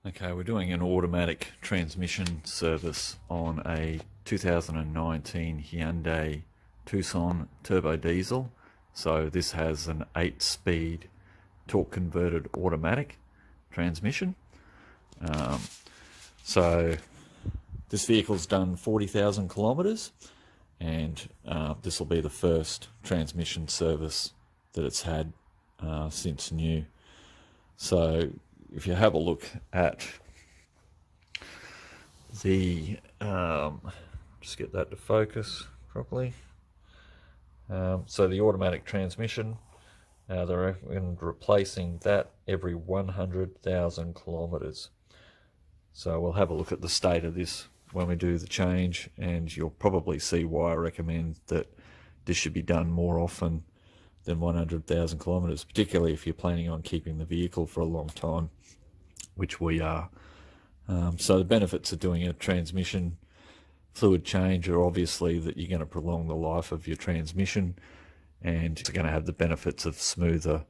Okay, we're doing an automatic transmission service on a 2019 Hyundai Tucson turbo diesel. So this has an 8-speed torque converted automatic transmission. So this vehicle's done 40,000 kilometers, and this will be the first transmission service that it's had since new. So if you have a look at the, just get that to focus properly. So the automatic transmission, they're replacing that every 100,000 kilometers. So we'll have a look at the state of this when we do the change, and you'll probably see why I recommend that this should be done more often than 100,000 kilometers, particularly if you're planning on keeping the vehicle for a long time, which we are. So the benefits of doing a transmission fluid change are obviously that you're going to prolong the life of your transmission, and you're going to have the benefits of smoother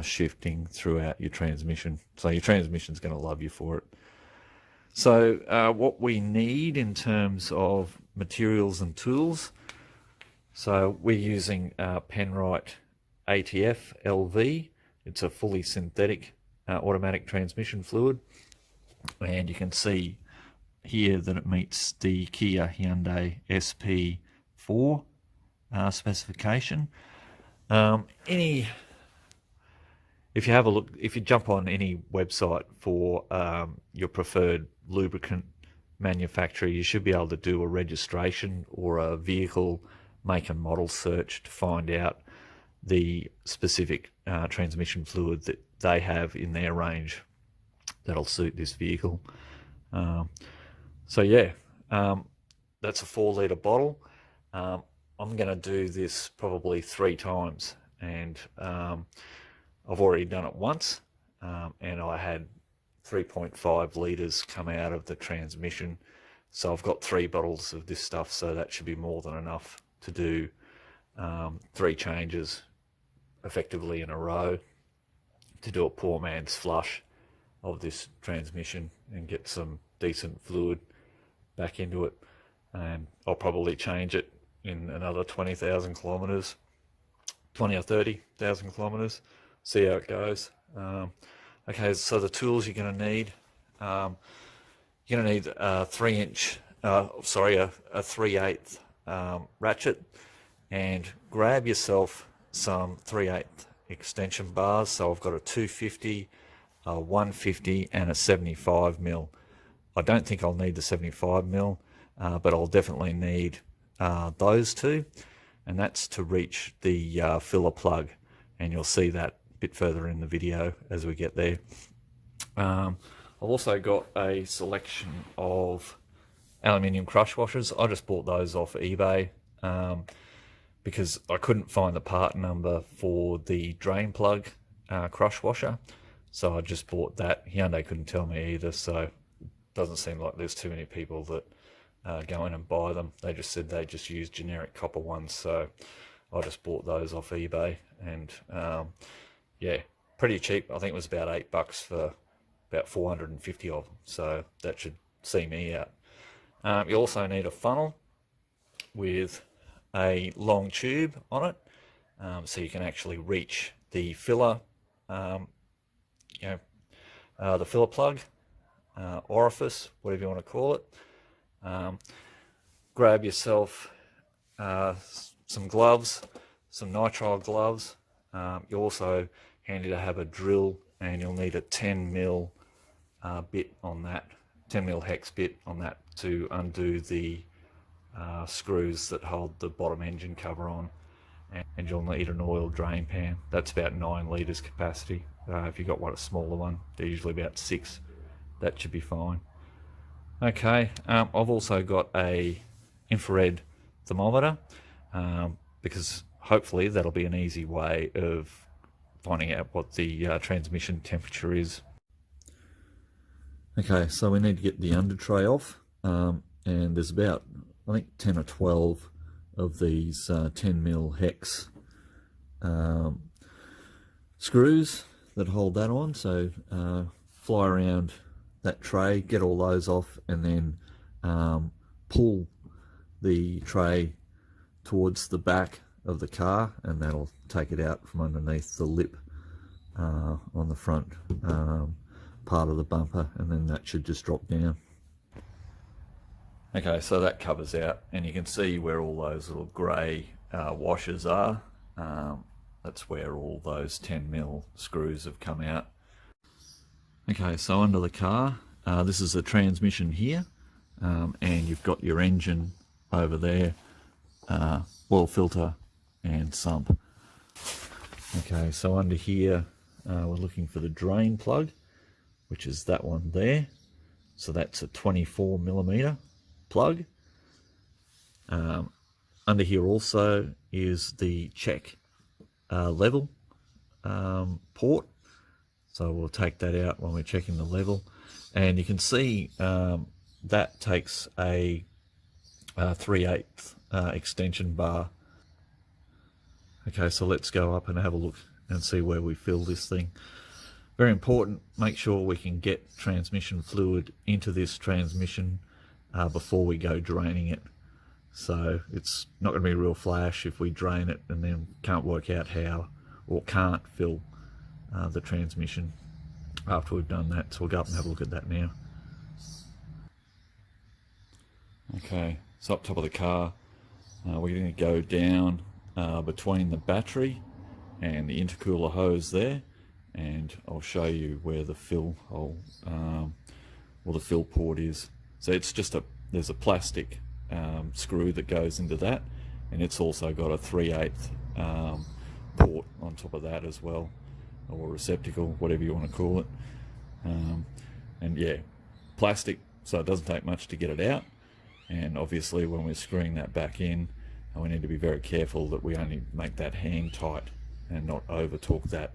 shifting throughout your transmission. So your transmission's going to love you for it. So what we need in terms of materials and tools, so we're using Penrite ATF LV. It's a fully synthetic automatic transmission fluid, and you can see here that it meets the Kia Hyundai SP4 specification. If you have a look, if you jump on any website for your preferred lubricant manufacturer, you should be able to do a registration or a vehicle make and model search to find out the specific transmission fluid that they have in their range that'll suit this vehicle. So yeah, that's a 4-litre bottle. I'm going to do this probably 3 times, and I've already done it once, and I had 3.5 litres come out of the transmission. So I've got 3 bottles of this stuff, so that should be more than enough to do 3 changes effectively in a row to do a poor man's flush of this transmission and get some decent fluid back into it. And I'll probably change it in another 20,000 kilometers, 20 or 30,000 kilometers, see how it goes. Okay, so the tools you're going to need, you're going to need a 3/8 ratchet, and grab yourself some 3/8 extension bars. So I've got a 250, a 150 and a 75 mil. I don't think I'll need the 75 mil, but I'll definitely need those two, and that's to reach the filler plug, and you'll see that a bit further in the video as we get there. I've also got a selection of aluminium crush washers. I just bought those off eBay because I couldn't find the part number for the drain plug crush washer, so I just bought that. Hyundai couldn't tell me either, so it doesn't seem like there's too many people that go in and buy them. They just said they just use generic copper ones, so I just bought those off eBay, and yeah, pretty cheap. I think it was about $8 for about 450 of them, so that should see me out. You also need a funnel with a long tube on it, so you can actually reach the filler, the filler plug, orifice, whatever you want to call it. Grab yourself some gloves, some nitrile gloves. You're also handy to have a drill, and you'll need a 10 mil bit on that, 10 mil hex bit on that to undo the screws that hold the bottom engine cover on. And you'll need an oil drain pan. That's about 9 litres capacity. If you've got a smaller one, they're usually about 6. That should be fine. Okay, I've also got a infrared thermometer, because hopefully that'll be an easy way of finding out what the transmission temperature is. Okay, so we need to get the under tray off, and there's about, I think, 10 or 12 of these 10 mil hex screws that hold that on. So fly around that tray, get all those off, and then pull the tray towards the back of the car, and that'll take it out from underneath the lip on the front part of the bumper, and then that should just drop down. Okay, so that covers out, and you can see where all those little grey washers are. That's where all those 10mm screws have come out. Okay, so under the car, this is the transmission here, and you've got your engine over there, oil filter and sump. Okay, so under here, we're looking for the drain plug, which is that one there. So that's a 24mm plug. Under here also is the check level port. So we'll take that out when we're checking the level. And you can see that takes a 3/8 extension bar. Okay, so let's go up and have a look and see where we fill this thing. Very important, make sure we can get transmission fluid into this transmission before we go draining it. So it's not going to be a real flash if we drain it and then can't work out how, or can't fill the transmission after we've done that. So we'll go up and have a look at that now. Okay, so up top of the car, we're going to go down between the battery and the intercooler hose there, and I'll show you where the fill hole or the fill port is. So it's just there's a plastic screw that goes into that, and it's also got a 3/8 port on top of that as well, or receptacle, whatever you want to call it. And yeah, plastic, so it doesn't take much to get it out. And obviously when we're screwing that back in, we need to be very careful that we only make that hand tight and not over torque that.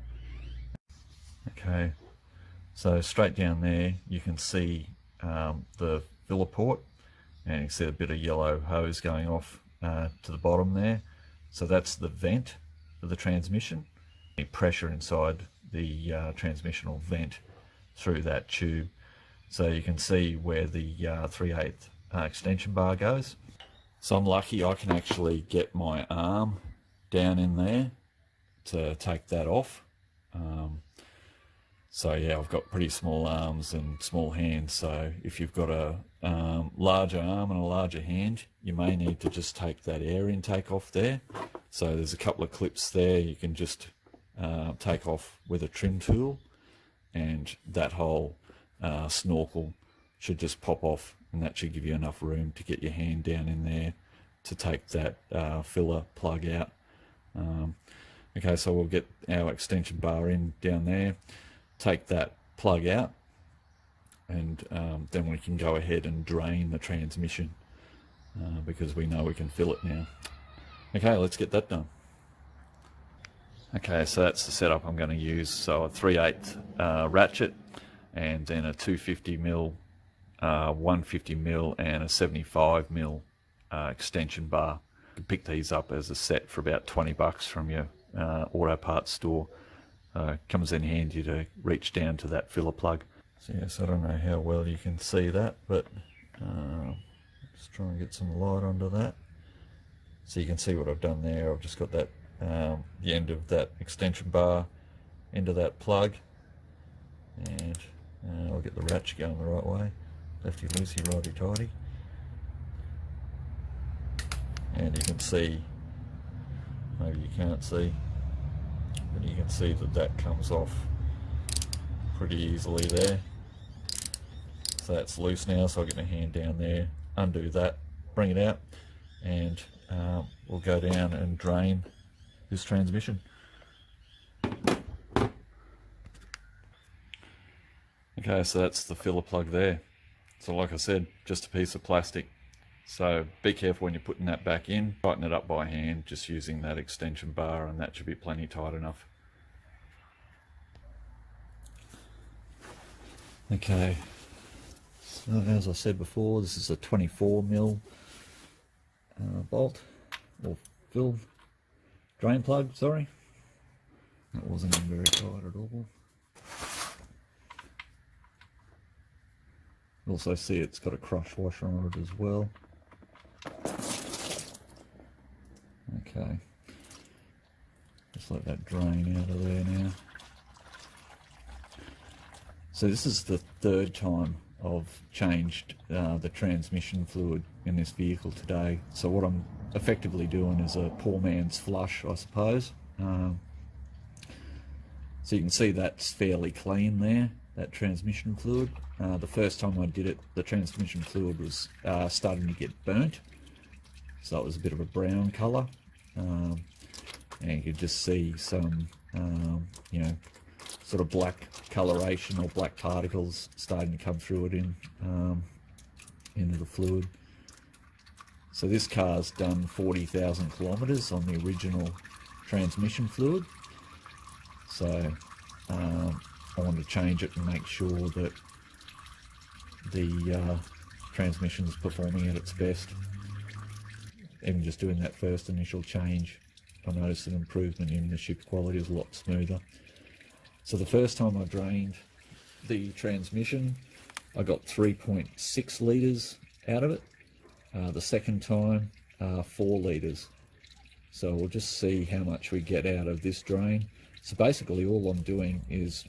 Okay, so straight down there you can see the filler port, and you can see a bit of yellow hose going off to the bottom there. So that's the vent for the transmission. Any pressure inside the transmission will vent through that tube. So you can see where the 3/8 extension bar goes. So I'm lucky I can actually get my arm down in there to take that off. So yeah, I've got pretty small arms and small hands, so if you've got a larger arm and a larger hand, you may need to just take that air intake off there. So there's a couple of clips there you can just take off with a trim tool, and that whole snorkel should just pop off, and that should give you enough room to get your hand down in there to take that filler plug out. Okay, so we'll get our extension bar in down there, take that plug out, and then we can go ahead and drain the transmission because we know we can fill it now. Okay, let's get that done. Okay, so that's the setup I'm going to use. So a 3/8 ratchet, and then a 250mm, 150mm and a 75mm extension bar. You can pick these up as a set for about $20 from your auto parts store. Comes in handy to reach down to that filler plug. So yes, I don't know how well you can see that, but let's try and get some light onto that. So you can see what I've done there. I've just got that the end of that extension bar into that plug, and I'll get the ratchet going the right way. Lefty loosey, righty tighty. And you can see, maybe you can't see, but you can see that that comes off pretty easily there. So that's loose now, so I'll get my hand down there, undo that, bring it out, and we'll go down and drain this transmission. Okay, so that's the filler plug there. So like I said, just a piece of plastic. So be careful when you're putting that back in. Tighten it up by hand, just using that extension bar, and that should be plenty tight enough. Okay, so as I said before, this is a 24mm bolt, or fill drain plug, sorry. That wasn't very tight at all. Also see it's got a crush washer on it as well. Okay, just let that drain out of there now. So this is the third time I've changed the transmission fluid in this vehicle today. So what I'm effectively doing is a poor man's flush, I suppose. So you can see that's fairly clean there, that transmission fluid. The first time I did it, the transmission fluid was starting to get burnt. So it was a bit of a brown colour. And you could just see some, you know, sort of black coloration or black particles starting to come through it into the fluid. So this car's done 40,000 kilometres on the original transmission fluid. So I want to change it and make sure that the transmission is performing at its best. Even just doing that first initial change, I noticed an improvement in the ship quality. Is a lot smoother. So the first time I drained the transmission, I got 3.6 litres out of it. The second time, 4 litres. So we'll just see how much we get out of this drain. So basically all I'm doing is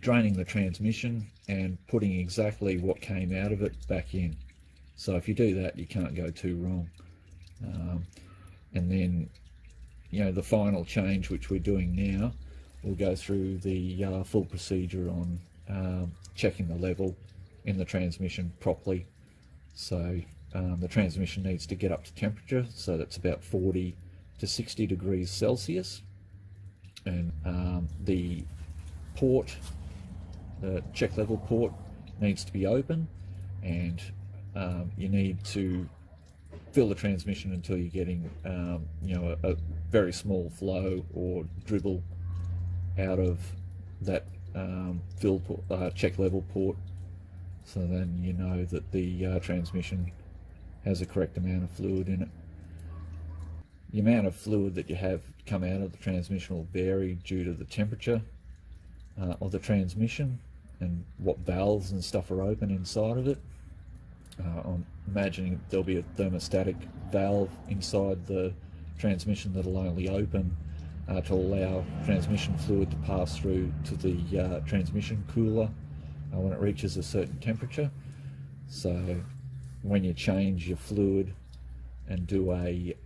draining the transmission and putting exactly what came out of it back in. So if you do that, you can't go too wrong. And then, you know, the final change, which we're doing now, we'll go through the full procedure on checking the level in the transmission properly. So the transmission needs to get up to temperature, so that's about 40 to 60 degrees Celsius. And the port, the check level port, needs to be open, and you need to fill the transmission until you're getting you know, a very small flow or dribble out of that check level port. So then you know that the transmission has the correct amount of fluid in it. The amount of fluid that you have come out of the transmission will vary due to the temperature of the transmission and what valves and stuff are open inside of it. I'm imagining there'll be a thermostatic valve inside the transmission that'll only open to allow transmission fluid to pass through to the transmission cooler when it reaches a certain temperature. So when you change your fluid and do a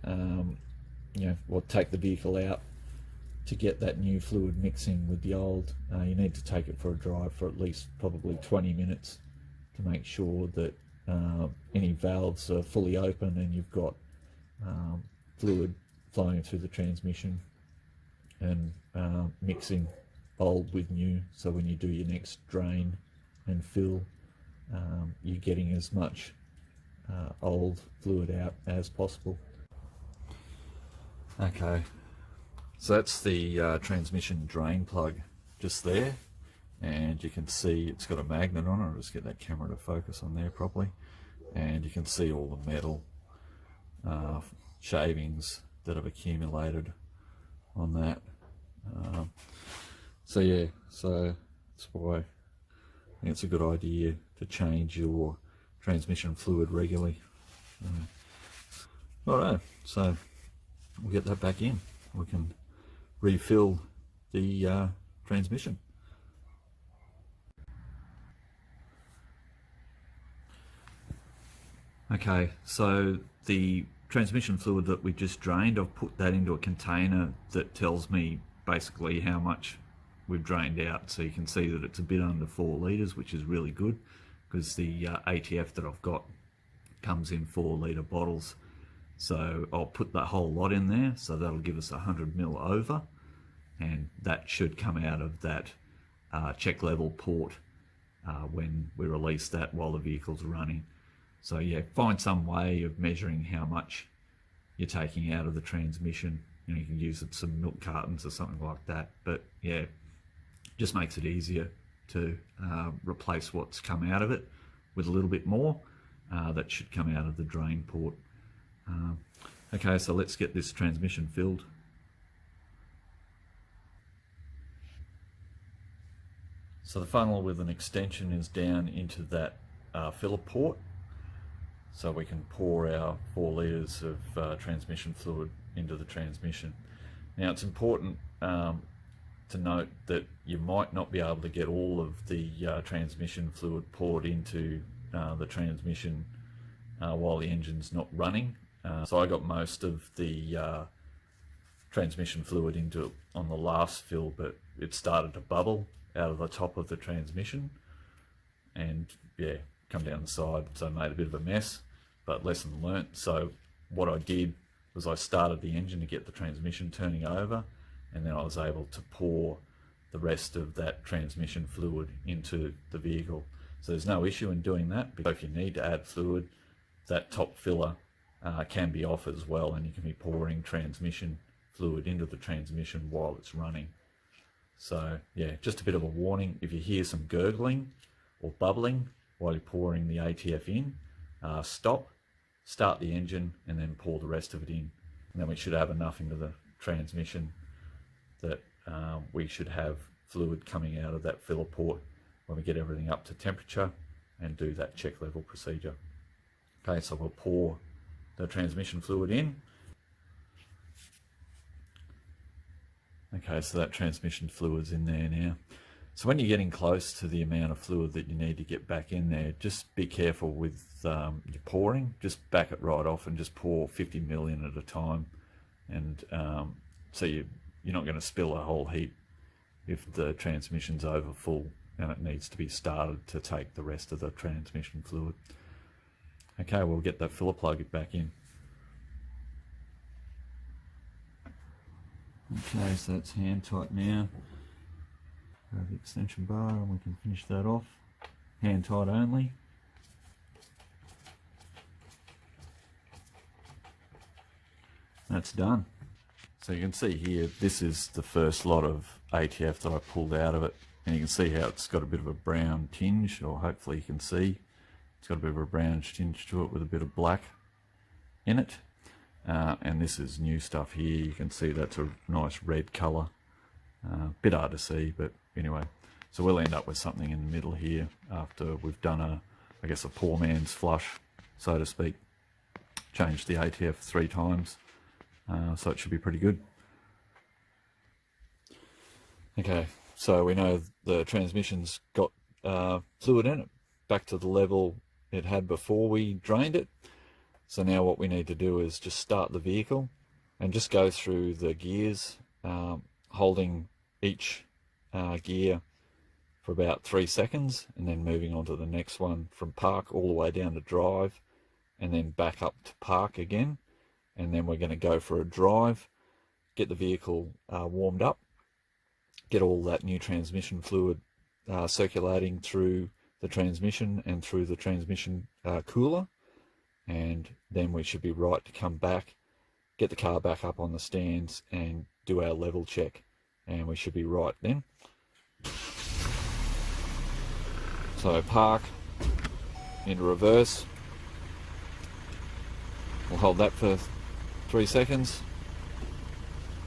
you know, or take the vehicle out to get that new fluid mixing with the old, you need to take it for a drive for at least probably 20 minutes to make sure that any valves are fully open and you've got fluid flowing through the transmission and mixing old with new, so when you do your next drain and fill, you're getting as much old fluid out as possible. Okay, so that's the transmission drain plug just there, and you can see it's got a magnet on it. I'll just get that camera to focus on there properly, and you can see all the metal shavings that have accumulated on that. So yeah, so that's why I think it's a good idea to change your transmission fluid regularly. Alright, so we'll get that back in. We can refill the transmission. Okay, so the transmission fluid that we just drained, I've put that into a container that tells me basically how much we've drained out. So you can see that it's a bit under 4 litres, which is really good, because the ATF that I've got comes in 4 litre bottles. So I'll put that whole lot in there, so that'll give us 100 mil over, and that should come out of that check level port when we release that while the vehicle's running. So yeah, find some way of measuring how much you're taking out of the transmission. You know, you can use some milk cartons or something like that, but yeah, just makes it easier to replace what's come out of it with a little bit more that should come out of the drain port. Okay, so let's get this transmission filled. So the funnel with an extension is down into that filler port, so we can pour our 4 litres of transmission fluid into the transmission. Now it's important to note that you might not be able to get all of the transmission fluid poured into the transmission while the engine's not running. So I got most of the transmission fluid into it on the last fill, but it started to bubble out of the top of the transmission and yeah, come down the side, so I made a bit of a mess, but lesson learnt. So what I did was I started the engine to get the transmission turning over, and then I was able to pour the rest of that transmission fluid into the vehicle. So there's no issue in doing that, because if you need to add fluid, that top filler can be off as well, and you can be pouring transmission fluid into the transmission while it's running. So yeah, just a bit of a warning: if you hear some gurgling or bubbling while you're pouring the ATF in, stop, start the engine, and then pour the rest of it in. And then we should have enough into the transmission that we should have fluid coming out of that filler port when we get everything up to temperature and do that check level procedure. Okay, so we'll pour the transmission fluid in. Okay, so that transmission fluid's in there now. So when you're getting close to the amount of fluid that you need to get back in there, just be careful with your pouring. Just back it right off and just pour 50 ml in at a time. And so you're not going to spill a whole heap if the transmission's over full and it needs to be started to take the rest of the transmission fluid. Okay, we'll get that filler plug back in. Okay, so that's hand tight now. Grab the extension bar and we can finish that off. Hand tight only. That's done. So you can see here, this is the first lot of ATF that I pulled out of it, and you can see how it's got a bit of a brown tinge, or hopefully you can see it's got a bit of a brownish tinge to it with a bit of black in it. And this is new stuff here. You can see that's a nice red colour. Bit hard to see, but anyway. So we'll end up with something in the middle here after we've done I guess a poor man's flush, so to speak. Changed the ATF 3 times, so it should be pretty good. Okay, so we know the transmission's got fluid in it, back to the level it had before we drained it. So now what we need to do is just start the vehicle and just go through the gears, holding each gear for about 3 seconds, and then moving on to the next one from park all the way down to drive, and then back up to park again. And then we're going to go for a drive, get the vehicle warmed up, get all that new transmission fluid circulating through the transmission and through the transmission cooler, and then we should be right to come back, get the car back up on the stands and do our level check, and we should be right then. So park, into reverse, we'll hold that for 3 seconds,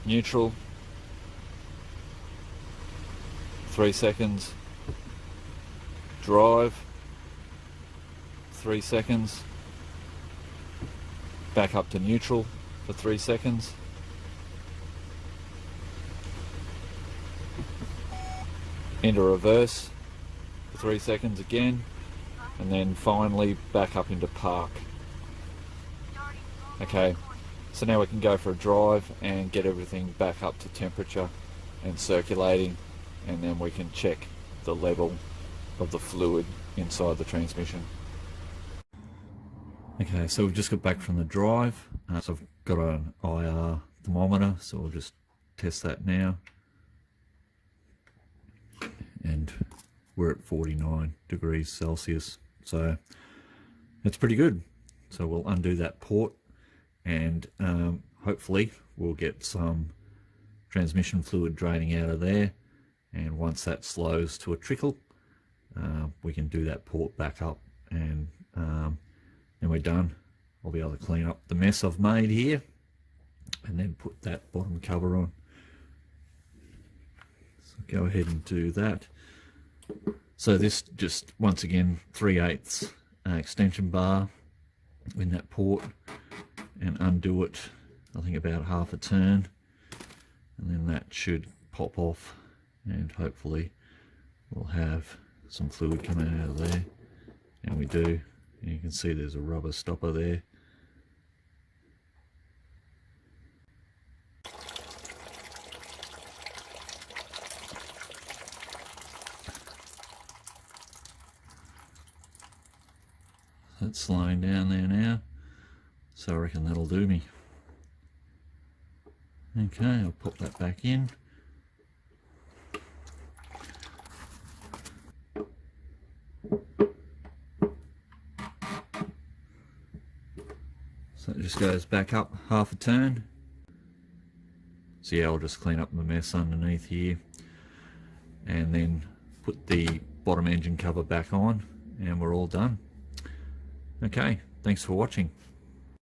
neutral, 3 seconds, drive, 3 seconds, back up to neutral for 3 seconds, into reverse for 3 seconds again, and then finally back up into park. Okay, so now we can go for a drive and get everything back up to temperature and circulating, and then we can check the level of the fluid inside the transmission. Okay, so we've just got back from the drive. So I've got an IR thermometer, so we'll just test that now. And we're at 49 degrees Celsius, so that's pretty good. So we'll undo that port, and hopefully we'll get some transmission fluid draining out of there, and once that slows to a trickle, we can do that port back up, and then we're done. I'll be able to clean up the mess I've made here and then put that bottom cover on. So go ahead and do that. So this just, once again, 3/8 extension bar in that port, and undo it, I think about half a turn, and then that should pop off, and hopefully we'll have some fluid coming out of there, and we do. And you can see there's a rubber stopper there. It's slowing down there now, so I reckon that'll do me. Okay, I'll pop that back in. So it just goes back up half a turn. So yeah, I'll just clean up the mess underneath here, and then put the bottom engine cover back on, and we're all done. Okay, thanks for watching.